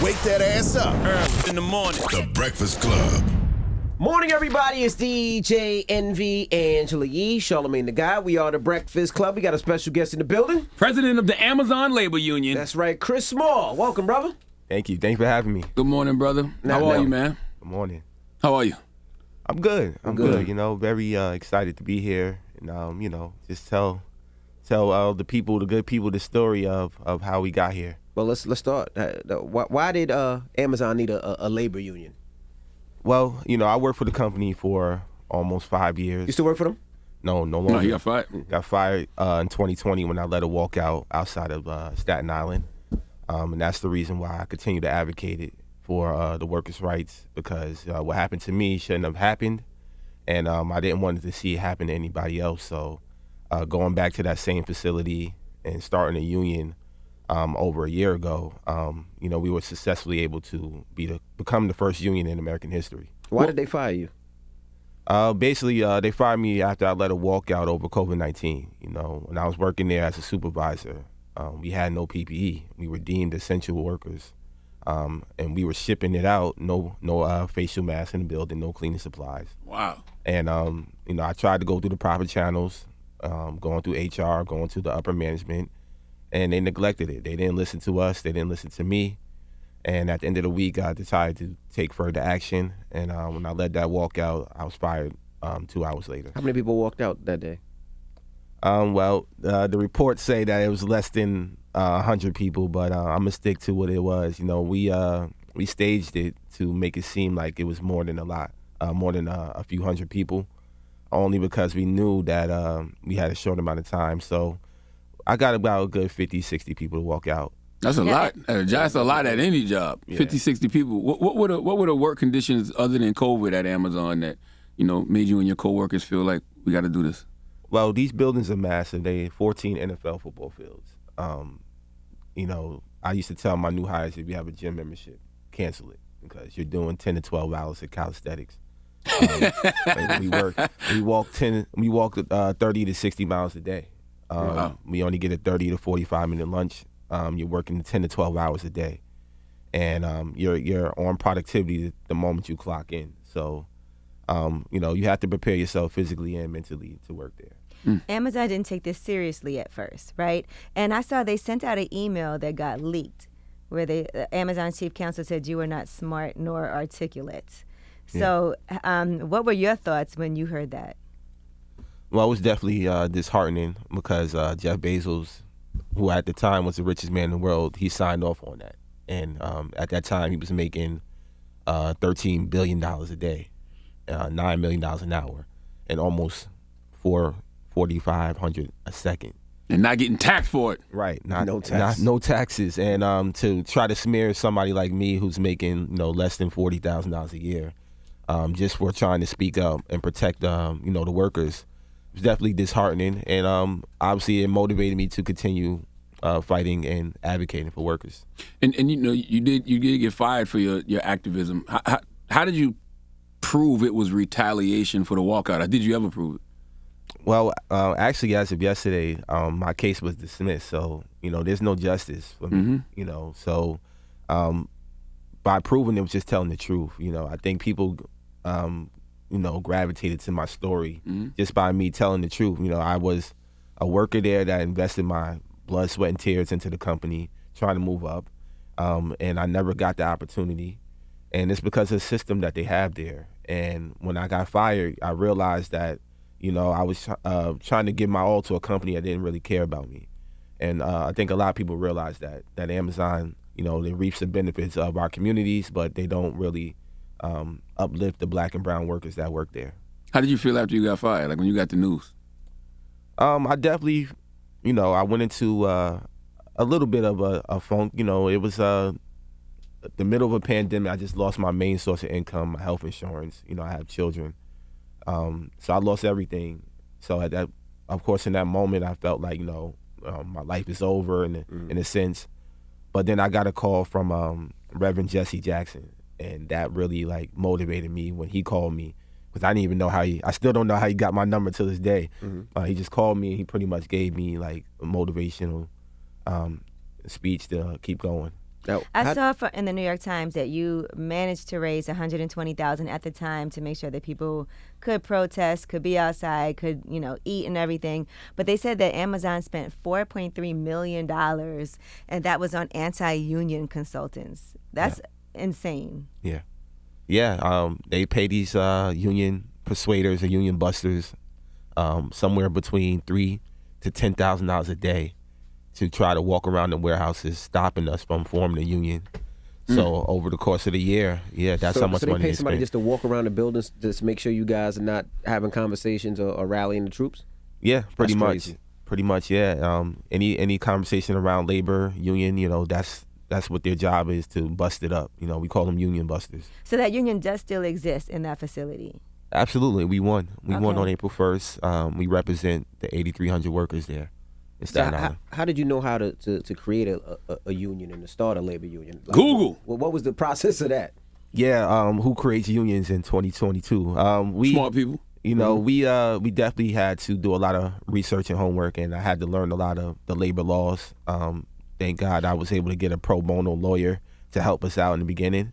Wake that ass up. Early in the morning. The Breakfast Club. Morning, everybody. It's DJ NV, Angela Yee, Charlamagne the Guy. We are the Breakfast Club. We got a special guest in the building. President of the Amazon Labor Union. That's right, Chris Small. Welcome, brother. Thank you. Thanks for having me. Good morning, brother. How are you, man? Good morning. How are you? I'm good. I'm good. You know, very excited to be here, and you know, just tell the people, the good people, the story of how we got here. Well, let's start. Why did Amazon need a labor union? Well, you know, I worked for the company for almost 5 years. You still work for them? No longer. No, he got fired. Got fired in 2020 when I let a walkout outside of Staten Island, and that's the reason why I continue to advocate it for the workers' rights, because what happened to me shouldn't have happened, and I didn't want to see it happen to anybody else. So going back to that same facility and starting a union over a year ago, you know, we were successfully able to become the first union in American history. Why did they fire you? Basically, they fired me after I let a walkout over COVID-19. You know, when I was working there as a supervisor, we had no PPE. We were deemed essential workers. And we were shipping it out, no facial masks in the building, no cleaning supplies. Wow. And, you know, I tried to go through the proper channels, going through HR, going to the upper management, and they neglected it. They didn't listen to us. They didn't listen to me. And at the end of the week, I decided to take further action. And when I led that walkout, I was fired 2 hours later. How many people walked out that day? Well, the reports say that it was less than 100 people, but I'm gonna stick to what it was. You know, we staged it to make it seem like it was more than a lot, more than a few hundred people, only because we knew that we had a short amount of time. So I got about a good 50, 60 people to walk out. That's a lot. That's a lot at any job. Yeah. 50, 60 people. What were the work conditions other than COVID at Amazon that, you know, made you and your coworkers feel like we got to do this? Well, these buildings are massive. They 14 NFL football fields. You know, I used to tell my new hires, if you have a gym membership, cancel it, because you're doing 10 to 12 hours of calisthenics. We walk 30 to 60 miles a day. Wow. We only get a 30 to 45-minute lunch. You're working 10 to 12 hours a day, and you're on productivity the moment you clock in. So, you know, you have to prepare yourself physically and mentally to work there. Amazon didn't take this seriously at first, right? And I saw they sent out an email that got leaked where Amazon chief counsel said you were not smart nor articulate. So what were your thoughts when you heard that? Well, it was definitely disheartening, because Jeff Bezos, who at the time was the richest man in the world, he signed off on that. And at that time, he was making $13 billion a day, $9 million an hour, and almost $4,500 a second. And not getting taxed for it. Right. No taxes. No taxes. And to try to smear somebody like me who's making, you know, less than $40,000 a year, just for trying to speak up and protect, you know, the workers, was definitely disheartening. And obviously it motivated me to continue fighting and advocating for workers. And you know, you did get fired for your activism. How did you prove it was retaliation for the walkout? Did you ever prove it? Well, actually, as of yesterday, my case was dismissed. So, you know, there's no justice for me, you know. So by proving it was just telling the truth. You know, I think people, you know, gravitated to my story just by me telling the truth. You know, I was a worker there that invested my blood, sweat, and tears into the company, trying to move up, and I never got the opportunity. And it's because of the system that they have there. And when I got fired, I realized that, you know, I was trying to give my all to a company that didn't really care about me. And I think a lot of people realize that Amazon, you know, they reaps the benefits of our communities, but they don't really uplift the black and brown workers that work there. How did you feel after you got fired, like when you got the news? I definitely, you know, I went into a little bit of a funk. You know, it was the middle of a pandemic. I just lost my main source of income, my health insurance. You know, I have children. So I lost everything. So at that, of course, in that moment, I felt like, you know, my life is over in a sense. But then I got a call from Reverend Jesse Jackson, and that really like motivated me when he called me, because I didn't even know I still don't know how he got my number to this day. He just called me, and he pretty much gave me like a motivational speech to keep going. Now, I saw in the New York Times that you managed to raise $120,000 at the time to make sure that people could protest, could be outside, could eat and everything. But they said that Amazon spent $4.3 million, and that was on anti-union consultants. That's insane. Yeah. Yeah, they pay these union persuaders or union busters somewhere between $3,000 to $10,000 a day to try to walk around the warehouses, stopping us from forming a union. So over the course of the year, that's how much money they pay somebody spend. just to walk around the buildings, just to make sure you guys are not having conversations or rallying the troops? Yeah, pretty That's much. crazy. Pretty much, yeah. Any conversation around labor, union, that's what their job is, to bust it up. We call them union busters. So that union does still exist in that facility? Absolutely, we won. We won Okay. on April 1st. We represent the 8,300 workers there in Staten Island. How did you know how to create a union and to start a labor union? Like, Google. What was the process of that? Yeah, who creates unions in 2022? We Smart people. we definitely had to do a lot of research and homework, and I had to learn a lot of the labor laws. Thank God I was able to get a pro bono lawyer to help us out in the beginning.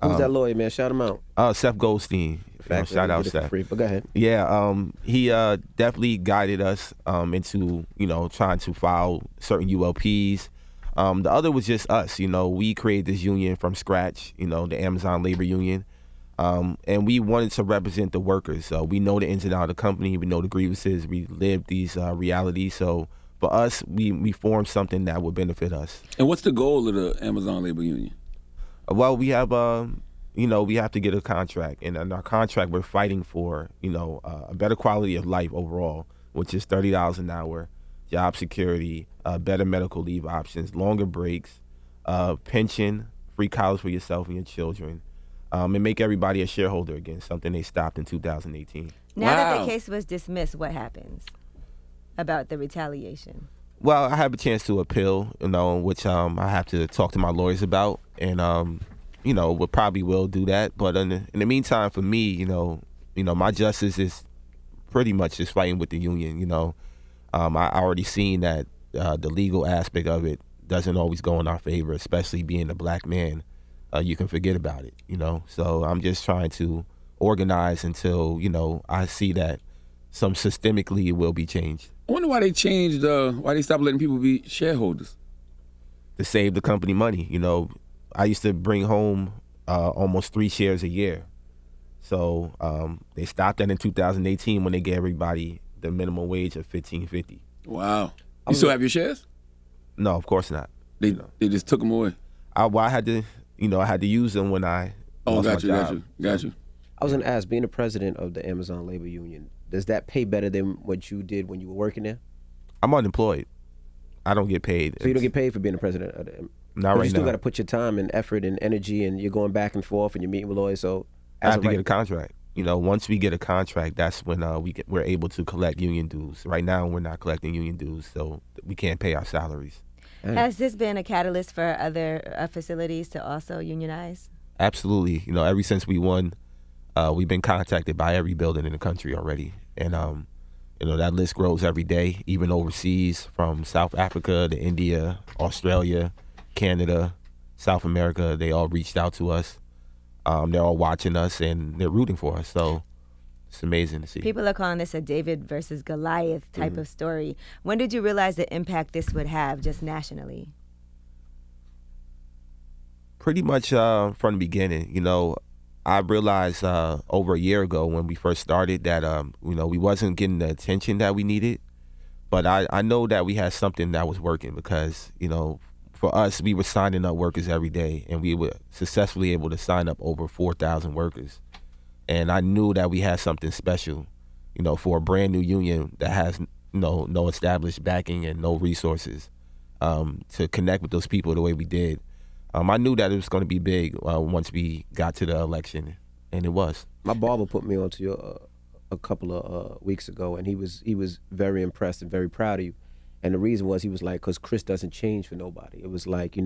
Who's that lawyer, man? Shout him out. Seth Goldstein. Shout out Seth. Free, but go ahead. Yeah, he definitely guided us into trying to file certain ULPs. The other was just us. We created this union from scratch. The Amazon Labor Union, and we wanted to represent the workers. So we know the ins and outs of the company. We know the grievances. We live these realities. So for us, we formed something that would benefit us. And what's the goal of the Amazon Labor Union? Well, we have we have to get a contract, and in our contract we're fighting for a better quality of life overall, which is $30 an hour, job security, better medical leave options, longer breaks, pension, free college for yourself and your children, and make everybody a shareholder again, something they stopped in 2018. Now that Wow. the case was dismissed, what happens about the retaliation? Well, I have a chance to appeal, which I have to talk to my lawyers about, and we probably will do that. But in the meantime, for me, my justice is pretty much just fighting with the union. I already seen that the legal aspect of it doesn't always go in our favor, especially being a black man. You can forget about it, So I'm just trying to organize until I see that some systemically will be changed. I wonder why they changed, why they stopped letting people be shareholders. To save the company money. I used to bring home almost 3 shares a year. So they stopped that in 2018 when they gave everybody the minimum wage of $15.50. Wow. You still have your shares? No, of course not. They just took them away. I had to, I had to use them when I lost my job. Got you. I was going to ask, being the president of the Amazon Labor Union, does that pay better than what you did when you were working there? I'm unemployed. I don't get paid. So you don't get paid for being the president of the Not right You still now. got to put your time and effort and energy, and you're going back and forth, and you're meeting with lawyers. So I as have of to right, get a contract. Once we get a contract, that's when we're able to collect union dues. Right now, we're not collecting union dues, so we can't pay our salaries. Has this been a catalyst for other facilities to also unionize? Absolutely. Ever since we won, we've been contacted by every building in the country already. And, that list grows every day, even overseas, from South Africa to India, Australia, Canada, South America. They all reached out to us. They're all watching us, and they're rooting for us. So it's amazing to see. People are calling this a David versus Goliath type of story. When did you realize the impact this would have just nationally? Pretty much from the beginning. I realized over a year ago when we first started that we wasn't getting the attention that we needed, but I know that we had something that was working because for us, we were signing up workers every day, and we were successfully able to sign up over 4,000 workers, and I knew that we had something special for a brand new union that has no established backing and no resources to connect with those people the way we did. I knew that it was going to be big once we got to the election, and it was. my barber put me onto you a couple of weeks ago, and he was very impressed and very proud of you. And the reason was, he was like, because Chris doesn't change for nobody. It was like,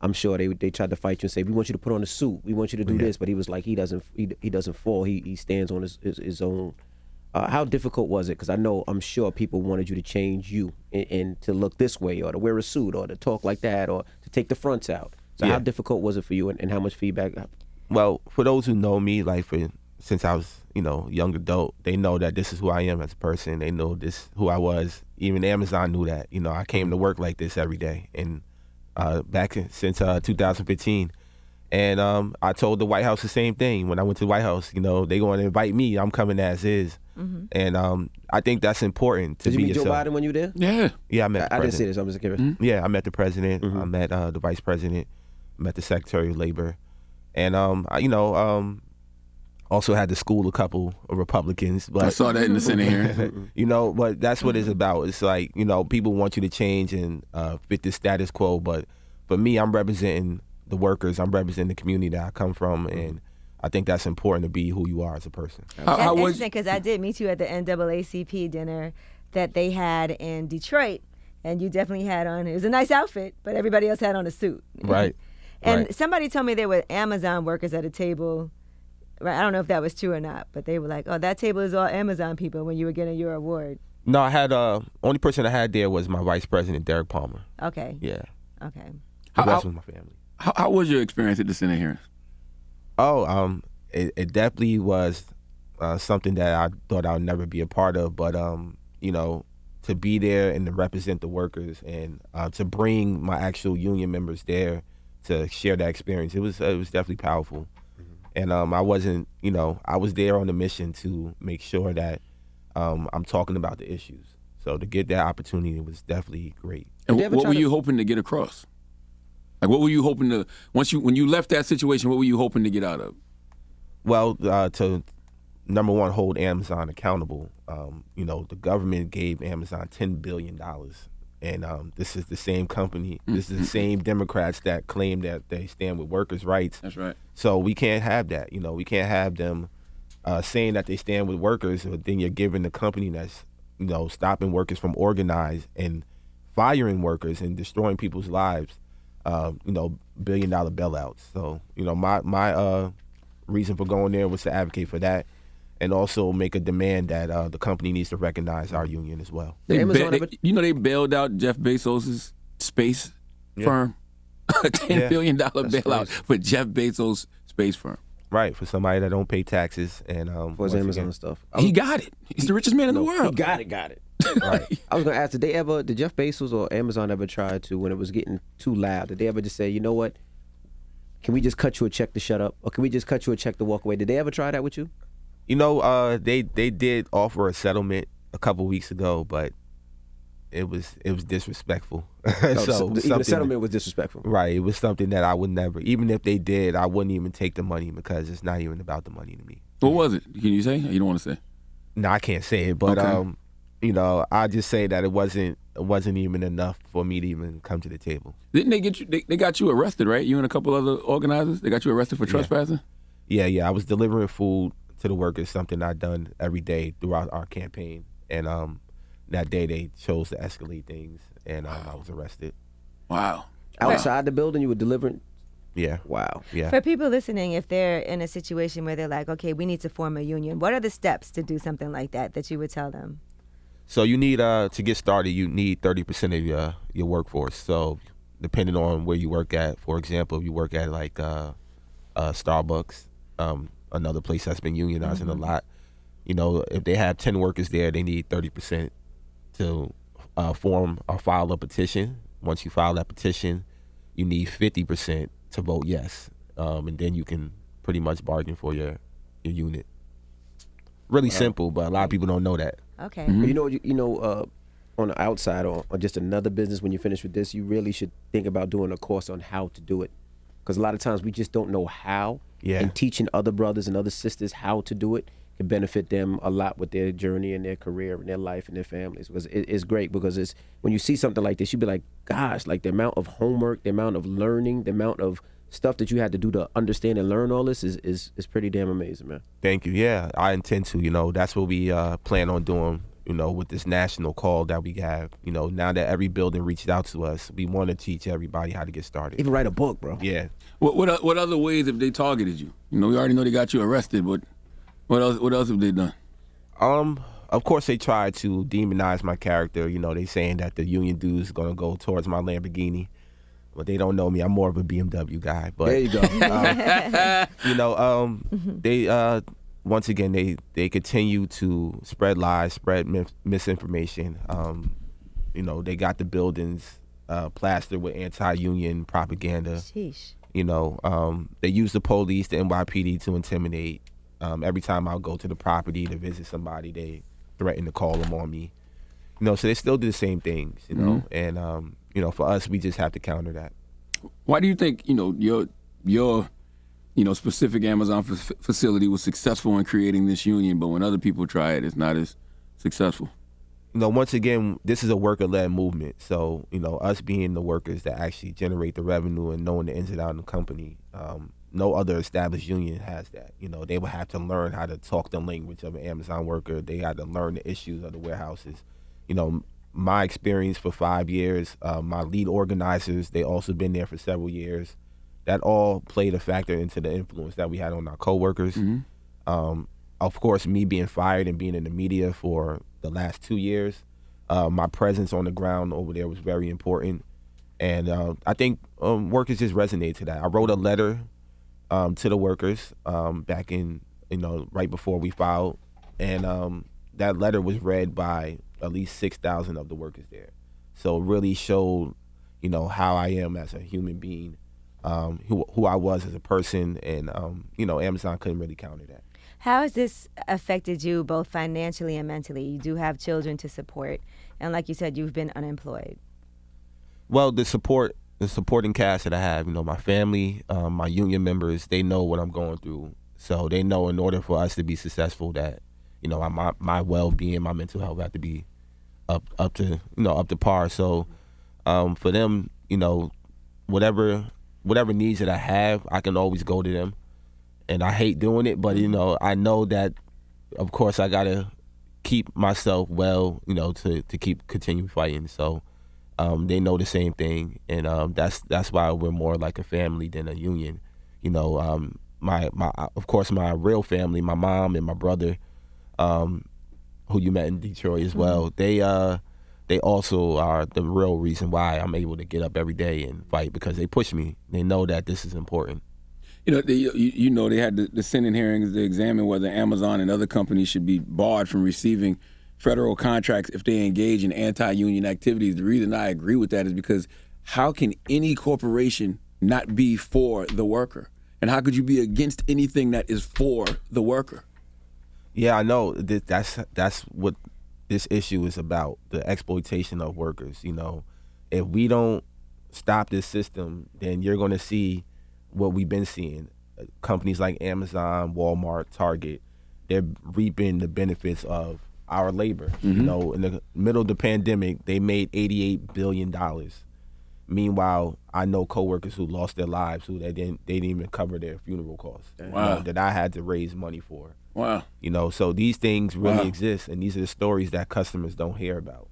I'm sure they tried to fight you and say, we want you to put on a suit, we want you to do this, but he was like, he doesn't fall. He stands on his own. How difficult was it? Because I'm sure people wanted you to change you and to look this way, or to wear a suit, or to talk like that, or to take the fronts out. So how difficult was it for you, and how much feedback? Well, for those who know me, like since I was, young adult, they know that this is who I am as a person. They know this who I was. Even Amazon knew that. I came to work like this every day, and since 2015. And I told the White House the same thing when I went to the White House. They going to invite me. I'm coming as is. Mm-hmm. And I think that's important to be yourself. Did you meet Joe Biden when you were there? Yeah. Yeah, I met the I president. didn't see this. I'm just curious. Mm-hmm. Yeah, I met the president. I met the vice president. Met the Secretary of Labor. And, also had to school a couple of Republicans. But I saw that in the Senate hearing. But that's what it's about. It's like, people want you to change and fit the status quo. But for me, I'm representing the workers. I'm representing the community that I come from. And I think that's important to be who you are as a person. That's interesting because I did meet you at the NAACP dinner that they had in Detroit. And you definitely had on, it was a nice outfit, but everybody else had on a suit. Right. And somebody told me there were Amazon workers at a table. Right, I don't know if that was true or not, but they were like, "Oh, that table is all Amazon people." When you were getting your award. No, I had only person I had there was my vice president, Derek Palmer. Okay. Yeah. Okay. The rest was my family. How was your experience at the Senate hearings? Oh, it definitely was something that I thought I would never be a part of, but to be there and to represent the workers and to bring my actual union members there to share that experience, it was definitely powerful. And I wasn't, I was there on a mission to make sure that I'm talking about the issues. So to get that opportunity was definitely great. And what were you hoping to get across? Like, what were you hoping to, when you left that situation, what were you hoping to get out of? Well, to, number one, hold Amazon accountable. The government gave Amazon $10 billion. And this is the same company. This is the same Democrats that claim that they stand with workers' rights. That's right. So we can't have that. We can't have them saying that they stand with workers, but then you're giving the company that's, stopping workers from organizing and firing workers and destroying people's lives, billion-dollar bailouts. So, my reason for going there was to advocate for that. And also make a demand that the company needs to recognize our union as well. They bailed out Jeff Bezos' space firm. A $10 billion bailout for Jeff Bezos' space firm. Right, for somebody that don't pay taxes and for his Amazon stuff. He got it. He's the richest man in the world. He got it. Right. I was gonna ask, did Jeff Bezos or Amazon ever try to, when it was getting too loud, did they ever just say, you know what? Can we just cut you a check to shut up? Or can we just cut you a check to walk away? Did they ever try that with you? They did offer a settlement a couple weeks ago, but it was disrespectful. So even the settlement was disrespectful. Right. It was something that I would never, even if they did, I wouldn't even take the money because it's not even about the money to me. What was it? Can you say? You don't want to say? No, I can't say it, but okay. I just say that it wasn't even enough for me to even come to the table. Didn't they get you? They got you arrested, right? You and a couple other organizers. They got you arrested for trespassing. Yeah. I was delivering food to the workers, something I'd done every day throughout our campaign, and that day they chose to escalate things, and I was arrested. Wow. Outside the building, you were delivering? Yeah. Wow. Yeah. For people listening, if they're in a situation where they're like, okay, we need to form a union, what are the steps to do something like that you would tell them? So you need, to get started, you need 30% of your workforce. So depending on where you work at, for example, if you work at like Starbucks, another place that's been unionizing a lot, if they have 10 workers there, they need 30% to form or file a petition. Once you file that petition, you need 50% to vote yes, and then you can pretty much bargain for your unit. Really simple, but a lot of people don't know that. Okay. Mm-hmm. On the outside or just another business, when you finish with this, you really should think about doing a course on how to do it, because a lot of times we just don't know how. Yeah. And teaching other brothers and other sisters how to do it can benefit them a lot with their journey and their career and their life and their families. Because it's great, because it's when you see something like this, you be like, gosh, like the amount of homework, the amount of learning, the amount of stuff that you had to do to understand and learn all this is pretty damn amazing, man. Thank you. Yeah, I intend to. That's what we plan on doing. With this national call that we have. Now that every building reached out to us, we want to teach everybody how to get started. Even write a book, bro. Yeah. What other ways have they targeted you? We already know they got you arrested, but what else have they done? Of course they tried to demonize my character. They saying that the union dues is gonna go towards my Lamborghini. But they don't know me. I'm more of a BMW guy. But There you go. they once again they continue to spread lies, spread misinformation. They got the buildings plastered with anti-union propaganda. Sheesh. They use the police, the NYPD, to intimidate. Every time I'll go to the property to visit somebody, they threaten to call them on me. So they still do the same things, and for us, we just have to counter that. Why do you think your specific Amazon facility was successful in creating this union, but when other people try it, it's not as successful? Once again, this is a worker-led movement. So, us being the workers that actually generate the revenue and knowing the ins and outs of the company, no other established union has that. They would have to learn how to talk the language of an Amazon worker. They had to learn the issues of the warehouses. My experience for 5 years, my lead organizers, they also been there for several years. That all played a factor into the influence that we had on our coworkers. Of course, me being fired and being in the media for the last 2 years, my presence on the ground over there was very important. And I think workers just resonate to that. I wrote a letter to the workers back in, right before we filed. And that letter was read by at least 6,000 of the workers there. So it really showed, how I am as a human being, who I was as a person. And, Amazon couldn't really counter that. How has this affected you both financially and mentally? You do have children to support, and like you said, you've been unemployed. Well, the supporting cast that I have, my family, my union members, they know what I'm going through. So they know in order for us to be successful that, my well-being, my mental health have to be up to par. So for them, whatever needs that I have, I can always go to them. And I hate doing it, but I know that, of course, I gotta keep myself well, to continue fighting. So they know the same thing, and that's why we're more like a family than a union. My of course, my real family, my mom and my brother, who you met in Detroit as well. They also are the real reason why I'm able to get up every day and fight, because they push me. They know that this is important. They had the Senate hearings to examine whether Amazon and other companies should be barred from receiving federal contracts if they engage in anti-union activities. The reason I agree with that is because how can any corporation not be for the worker? And how could you be against anything that is for the worker? Yeah, I know. That's what this issue is about, the exploitation of workers. If we don't stop this system, then you're going to see what we've been seeing. Companies like Amazon, Walmart, Target, they're reaping the benefits of our labor. In the middle of the pandemic, they made $88 billion. Meanwhile, I know coworkers who lost their lives who they didn't even cover their funeral costs. Wow. That I had to raise money for. Wow. So these things really Wow. exist, and these are the stories that customers don't hear about.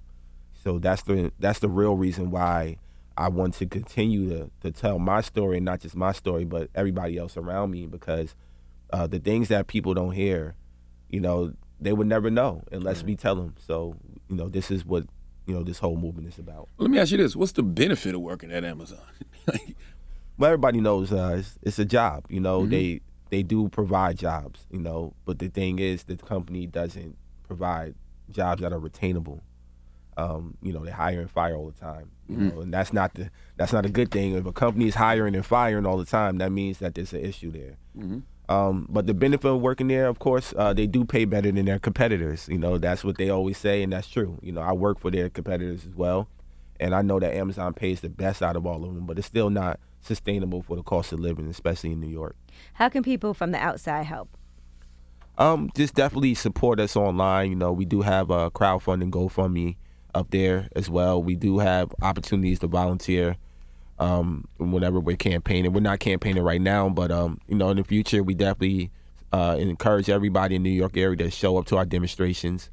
So that's the real reason why I want to continue to tell my story, and not just my story, but everybody else around me, because the things that people don't hear, they would never know unless we tell them. So, this is what, this whole movement is about. Let me ask you this. What's the benefit of working at Amazon? Well, everybody knows it's a job. They do provide jobs, but the thing is the company doesn't provide jobs that are retainable. They hire and fire all the time, and that's not a good thing. If a company is hiring and firing all the time, that means that there's an issue there. But the benefit of working there, of course, they do pay better than their competitors. That's what they always say, and that's true. I work for their competitors as well, and I know that Amazon pays the best out of all of them, but it's still not sustainable for the cost of living, especially in New York. How can people from the outside help? Just definitely support us online. We do have a crowdfunding GoFundMe up there as well. We do have opportunities to volunteer whenever we're campaigning. We're not campaigning right now, but in the future, we definitely encourage everybody in the New York area to show up to our demonstrations.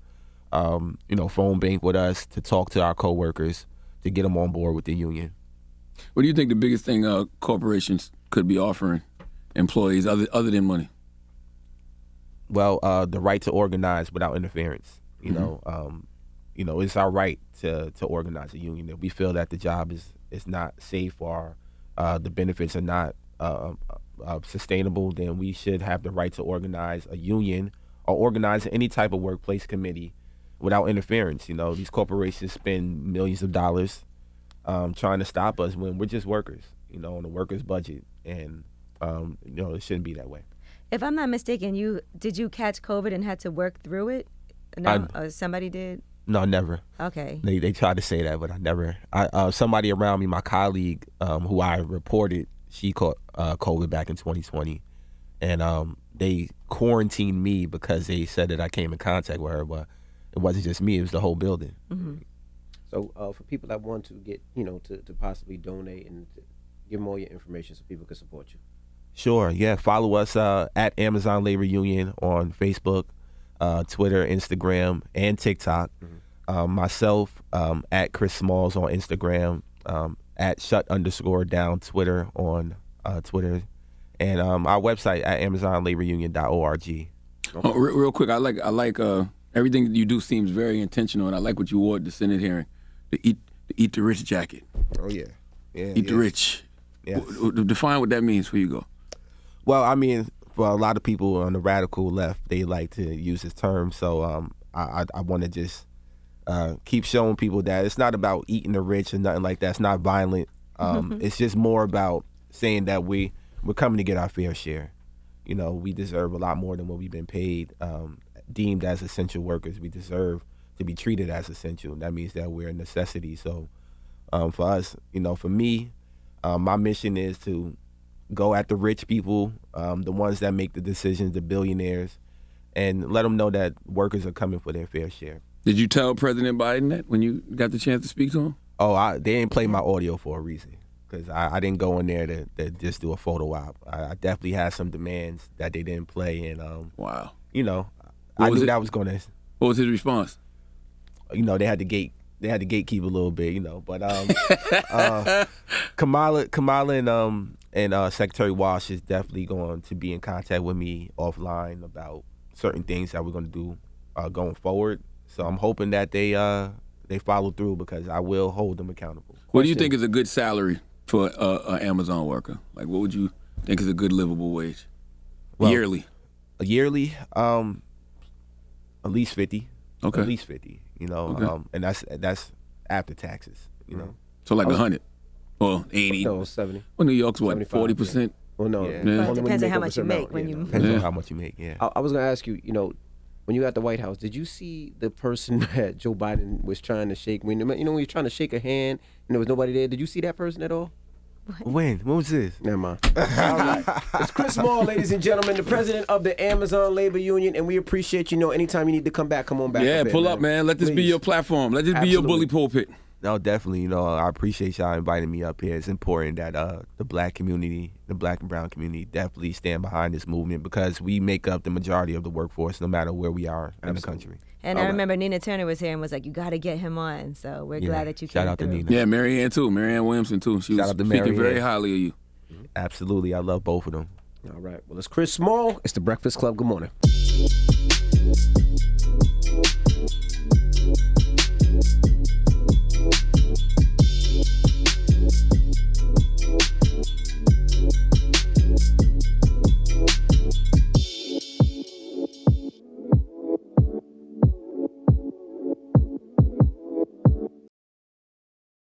Phone bank with us, to talk to our coworkers, to get them on board with the union. What do you think the biggest thing corporations could be offering employees other than money? Well, the right to organize without interference. It's our right to organize a union. If we feel that the job it's not safe or the benefits are not sustainable, then we should have the right to organize a union or organize any type of workplace committee without interference. You know, these corporations spend millions of dollars trying to stop us when we're just workers, you know, on a worker's budget. And, you know, it shouldn't be that way. If I'm not mistaken, did you catch COVID and had to work through it? No, somebody did? No, never. Okay. They tried to say that, but I never. Somebody around me, my colleague, who I reported, she caught COVID back in 2020, and they quarantined me because they said that I came in contact with her, but it wasn't just me; it was the whole building. Mm-hmm. So for people that want to get, you know, to possibly donate and to give them all your information so people can support you. Sure, yeah. Follow us at Amazon Labor Union on Facebook, Twitter, Instagram, and TikTok. Mm-hmm. Myself at Chris Smalls on Instagram, at @shut_down Twitter on Twitter, and our website at AmazonLaborUnion.org. Okay. Oh, real quick, I like everything that you do seems very intentional, and I like what you wore at the Senate hearing, the eat the rich jacket. Oh yeah, Eat the rich. Yeah. Define what that means for you, go. Well, I mean, for a lot of people on the radical left, they like to use this term. So I want to just keep showing people that it's not about eating the rich or nothing like that. It's not violent. It's just more about saying that we're coming to get our fair share. You know, we deserve a lot more than what we've been paid. Deemed as essential workers, we deserve to be treated as essential. That means that we're a necessity. So for us, you know, for me, my mission is to go at the rich people, the ones that make the decisions, the billionaires, and let them know that workers are coming for their fair share. Did you tell President Biden that when you got the chance to speak to him? Oh, they didn't play my audio for a reason, because I didn't go in there to just do a photo op. I definitely had some demands that they didn't play, and wow, you know, I knew that was gonna. What was his response? You know, they had to gatekeep a little bit, you know. But Kamala and Secretary Walsh is definitely going to be in contact with me offline about certain things that we're going to do going forward. So I'm hoping that they follow through, because I will hold them accountable. What do you think is a good salary for an Amazon worker? Like, what would you think is a good livable wage? Well, yearly? Yearly, at least 50. Okay. At least 50. You know, Okay. And that's after taxes. You know. So like 100 or 80? No, 70. Well, New York's what, 75, 40%? Well, no. Yeah. only Well, when it depends on how over a much you certain make amount, when yeah, you. Depends Yeah. on how much you make. Yeah. I was going to ask you, you know, when you were at the White House, did you see the person that Joe Biden was trying to shake? When he was trying to shake a hand and there was nobody there, did you see that person at all? When was this? Never mind. All right. It's Chris Small, ladies and gentlemen, the president of the Amazon Labor Union, and we appreciate you. Know, anytime you need to come back, come on back. Yeah, here, pull up, man. Let this be Please. your platform. Let this be your bully Absolutely. pulpit. No, definitely. You know, I appreciate y'all inviting me up here. It's important that the black community, the black and brown community, definitely stand behind this movement, because we make up the majority of the workforce, no matter where we are in the country. And All I right. remember Nina Turner was here and was like, "You got to get him on." So we're Yeah. glad that you Shout came out to through. Nina. Yeah, Marianne too. Marianne Williamson too. She Shout was out to speaking very Marianne. highly of you. Absolutely. I love both of them. All right. Well, it's Chris Small. It's the Breakfast Club. Good morning.